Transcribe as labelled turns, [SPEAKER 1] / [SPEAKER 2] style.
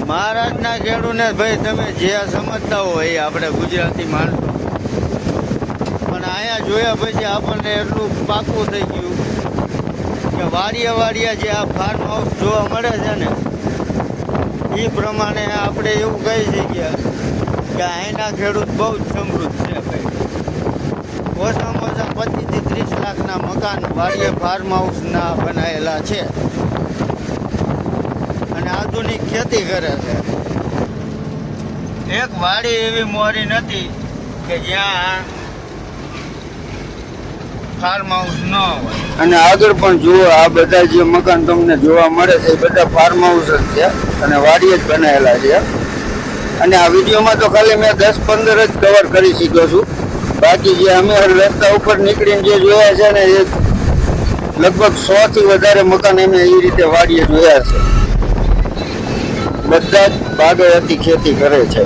[SPEAKER 1] મહારાજના ખેડૂને ભાઈ તમે જે સમજતા હોય એ આપણે ગુજરાતી માણસો, પણ અહીંયા જોયા પછી આપણને એટલું પાકું થઈ ગયું કે વાડિયા વાડિયા જે આ ફાર્મ હાઉસ જોવા મળે છે ને એ પ્રમાણે આપણે એવું કહી શકીએ કે અહીંના ખેડૂત બહુ જ સમૃદ્ધ છે ભાઈ. ઓછામાં ઓછા 25 થી 30 લાખના મકાન વાડિયા ફાર્મ હાઉસના બનાવેલા છે અને આધુનિક ખેતી કરે છે. એક વાડી એવી મોરી નથી કે જ્યાં ફાર્મ હાઉસ ન હોય. અને આગળ પણ જુઓ, આ બધા જે મકાન તમને જોવા મળે છે એ બધા ફાર્મ હાઉસ જ છે અને વાડી જ બનાવેલા છે. અને આ વિડીયોમાં તો ખાલી મેં 10-15 જ કવર કરી શક્યો છું. બાકી જે અમે રસ્તા ઉપર નીકળીને જે જોયા છે ને એ લગભગ 100 થી વધારે મકાન અમે એ રીતે વાડીએ જોયા છે. બધા જ બાગાયતી ખેતી કરે છે.